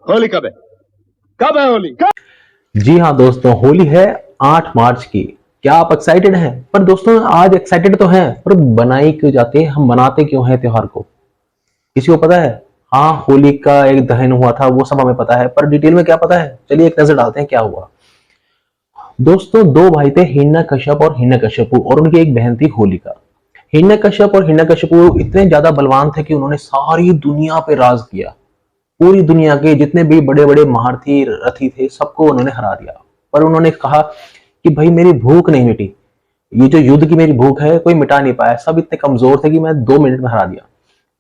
होली कब है? कब है होली? जी हाँ दोस्तों, होली है 8 मार्च की। क्या आप एक्साइटेड हैं? पर दोस्तों आज एक्साइटेड तो हैं, पर बनाई क्यों जाती है? हम मनाते क्यों हैं त्योहार को? किसी को पता है? हाँ, होली का एक दहन हुआ था, वो सब हमें पता है, पर डिटेल में क्या पता है? चलिए एक नजर डालते हैं क्या हुआ। दोस्तों दो भाई थे, हिरण्यकश्यप और हिरण्यकश्यपु, और उनकी एक बहन थी होलिका। हिरण्यकश्यप और हिरण्यकश्यपु इतने ज्यादा बलवान थे कि उन्होंने सारी दुनिया पे राज किया। पूरी दुनिया के जितने भी बड़े बड़े महारथी रथी थे सबको उन्होंने हरा दिया। पर उन्होंने कहा कि भाई मेरी भूख नहीं मिटी, ये जो युद्ध की मेरी भूख है कोई मिटा नहीं पाया। सब इतने कमजोर थे कि मैं 2 मिनट में हरा दिया।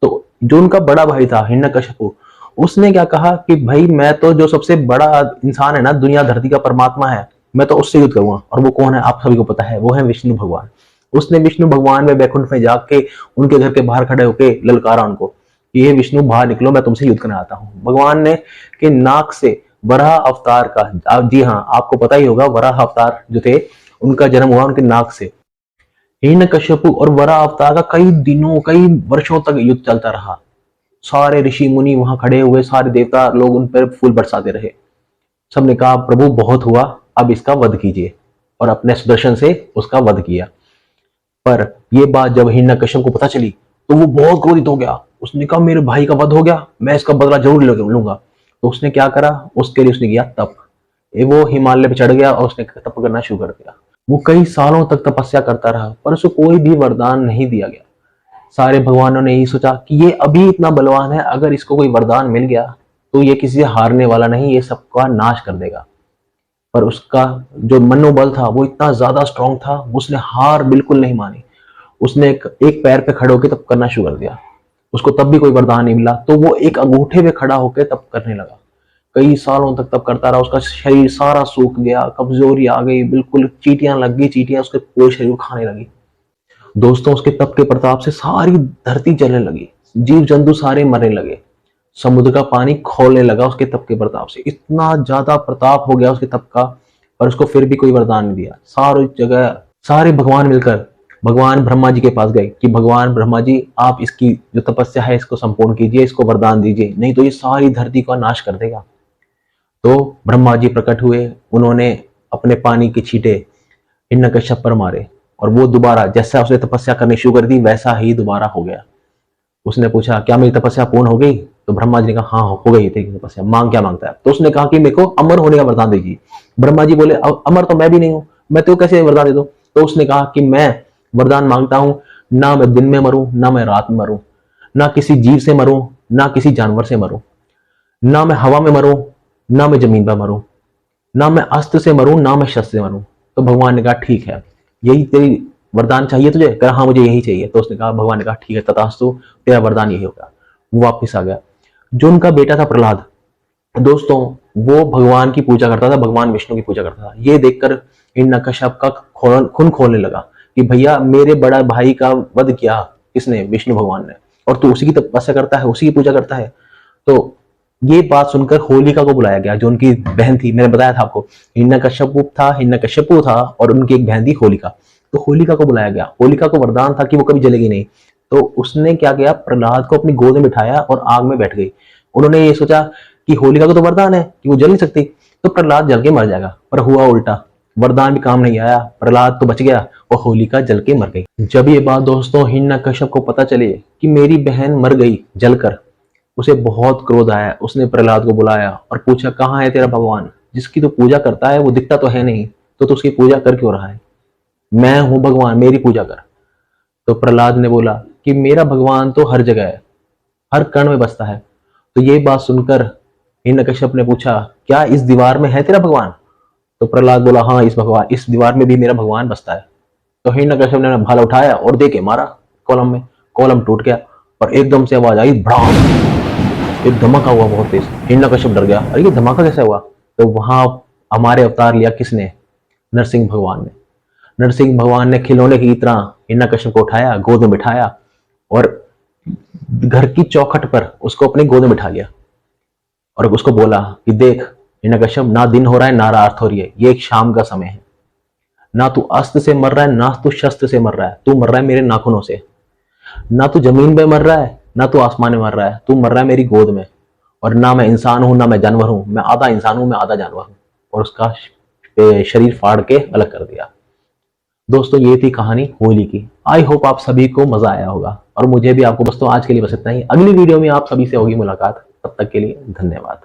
तो जो उनका बड़ा भाई था हिरण्यकश्यपु, उसने क्या कहा कि भाई मैं तो जो सबसे बड़ा इंसान है ना, दुनिया धरती का परमात्मा है, मैं तो उससे युद्ध करूंगा। और वो कौन है आप सभी को पता है, वो है विष्णु भगवान। उसने विष्णु भगवान में बैकुंठ में जाके उनके घर के बाहर खड़े होकर ललकारा उनको कि ये विष्णु बाहर निकलो, मैं तुमसे युद्ध करने आता हूँ। भगवान ने के नाक से वराह अवतार का, आप जी हाँ आपको पता ही होगा, वराह अवतार जो थे उनका जन्म हुआ उनके नाक से। हिरण्यकश्यपु और वराह अवतार का कई दिनों कई वर्षों तक युद्ध चलता रहा। सारे ऋषि मुनि वहां खड़े हुए, सारे देवता लोग उन पर फूल बरसाते रहे। सबने कहा प्रभु बहुत हुआ, अब इसका वध कीजिए, और अपने सुदर्शन से उसका वध किया। पर यह बात जब हिरण्यकश्यप को पता चली तो वो बहुत क्रोधित हो गया। उसने कहा मेरे भाई का वध हो गया, मैं इसका बदला जरूर लूंगा। तो उसने क्या करा, उसके लिए उसने किया तप। वो हिमालय पे चढ़ गया और उसने तप करना शुरू कर दिया। वो कई सालों तक तपस्या करता रहा, पर उसको कोई भी वरदान नहीं दिया गया। सारे भगवानों ने यही सोचा कि ये अभी इतना बलवान है, अगर इसको कोई वरदान मिल गया तो ये किसी से हारने वाला नहीं, ये सबका नाश कर देगा। पर उसका जो मनोबल था वो इतना ज्यादा स्ट्रांग था, उसने हार बिल्कुल नहीं मानी। उसने एक पैर पे खड़े होकर तप करना शुरू कर दिया। उसको तब भी कोई वरदान नहीं मिला, तो वो एक अंगूठे पे खड़ा होकर तप करने लगा। कई सालों तक तप करता रहा। उसका शरीर सारा सूख गया, कमजोरी आ गई, बिल्कुल चीटियां लग गई, चीटियां उसके पूरे शरीर को खाने लगी। दोस्तों उसके तप के प्रताप से सारी धरती जलने लगी, जीव जंतु सारे मरने लगे, समुद्र का पानी खोलने लगा उसके तप के प्रताप से। इतना ज्यादा प्रताप हो गया उसके तप का, पर उसको फिर भी कोई वरदान नहीं दिया। सारी जगह सारे भगवान मिलकर भगवान ब्रह्मा जी के पास गए कि भगवान ब्रह्मा जी आप इसकी जो तपस्या है इसको संपूर्ण कीजिए, इसको वरदान दीजिए, नहीं तो ये सारी धरती का नाश कर देगा। तो ब्रह्मा जी प्रकट हुए, उन्होंने अपने पानी के छींटे हिरण्यकश्यप पर मारे, और वो दोबारा जैसा उसने तपस्या करनी शुरू कर दी वैसा ही दोबारा हो गया। उसने पूछा क्या मेरी तपस्या पूर्ण हो गई? तो ब्रह्मा जी ने कहा हाँ हो गई तेरी तपस्या, मांग क्या मांगता है? तो उसने कहा कि मेरे को अमर होने का वरदान दीजिए। ब्रह्मा जी बोले अमर तो मैं भी नहीं हूं, मैं तो कैसे वरदान दे दूं? तो उसने कहा कि मैं वरदान मांगता हूं, ना मैं दिन में मरूं ना मैं रात में मरूं, ना किसी जीव से मरूं ना किसी जानवर से मरूं, ना मैं हवा में मरूं ना मैं जमीन पर मरूं, ना मैं अस्त्र से मरूं ना मैं शस्त्र से मरूं। तो भगवान ने कहा ठीक है, यही तेरी वरदान चाहिए तुझे? कहा हाँ मुझे यही चाहिए। तो उसने कहा, भगवान ने कहा ठीक है तथास्तु, तेरा वरदान यही होगा। वो वापस आ गया। जो उनका बेटा था प्रहलाद, दोस्तों वो भगवान की पूजा करता था, भगवान विष्णु की पूजा करता था। ये देखकर हिरण्यकश्यप का खून खोलने लगा कि भैया मेरे बड़ा भाई का वध किया किसने? विष्णु भगवान ने, और तू उसी की तपस्या करता है, उसी की पूजा करता है। तो ये बात सुनकर होलिका को बुलाया गया, जो उनकी बहन थी। मैंने बताया था आपको, हिरण्यकश्यपु था और उनकी एक बहन थी होलिका। तो होलिका को बुलाया गया। होलिका को वरदान था कि वो कभी जलेगी नहीं। तो उसने क्या किया, प्रहलाद को अपनी गोद में बिठाया और आग में बैठ गई। उन्होंने ये सोचा कि होलिका को तो वरदान है कि वो जल नहीं सकती, तो प्रहलाद जल के मर जाएगा। पर हुआ उल्टा, वरदान भी काम नहीं आया, प्रहलाद तो बच गया और होलिका जल के मर गई। जब ये बात दोस्तों हिरण्यकश्यप को पता चली कि मेरी बहन मर गई जलकर, उसे बहुत क्रोध आया। उसने प्रहलाद को बुलाया और पूछा कहाँ है तेरा भगवान? जिसकी तो पूजा करता है वो दिखता तो है नहीं, तो तू उसकी पूजा कर क्यों रहा है? मैं हूं भगवान, मेरी पूजा कर। तो प्रहलाद ने बोला कि मेरा भगवान तो हर जगह है, हर कण में बसता है। तो ये बात सुनकर हिरण्यकश्यप ने पूछा क्या इस दीवार में है तेरा भगवान? तो प्रहलाद बोला हाँ इस दीवार में भी मेरा भगवान बसता है। तो हिरण्यकश्यप ने भाला उठाया और दे के मारा कॉलम में। कॉलम टूट गया और एकदम से आवाज आई भड़ाम। एक धमाका हुआ बहुत तेज। हिरण्यकश्यप डर गया, अरे ये धमाका कैसे हुआ? तो वहां हमारे अवतार लिया किसने? नरसिंह भगवान ने। नरसिंह भगवान ने खिलौने की तरह हिरण्यकश्यप को उठाया, गोद में बिठाया और घर की चौखट पर उसको अपनी गोद में बिठा लिया और उसको बोला कि देख हिरण्यकश्यप, ना दिन हो रहा है ना रात हो रही है, ये एक शाम का समय है। ना तू अस्त्र से मर रहा है ना तू शस्त्र से मर रहा है, तू मर रहा है मेरे नाखूनों से। ना तू जमीन पे मर रहा है ना तू आसमान में मर रहा है, तू मर रहा है मेरी गोद में। और ना मैं इंसान हूं ना मैं जानवर हूं, मैं आधा इंसान हूं मैं आधा जानवर हूं, और उसका शरीर फाड़ के अलग कर दिया। दोस्तों ये थी कहानी होली की। आई होप आप सभी को मजा आया होगा, और मुझे भी। आपको दोस्तों आज के लिए बस इतना ही। अगली वीडियो में आप सभी से होगी मुलाकात, तब तक के लिए धन्यवाद।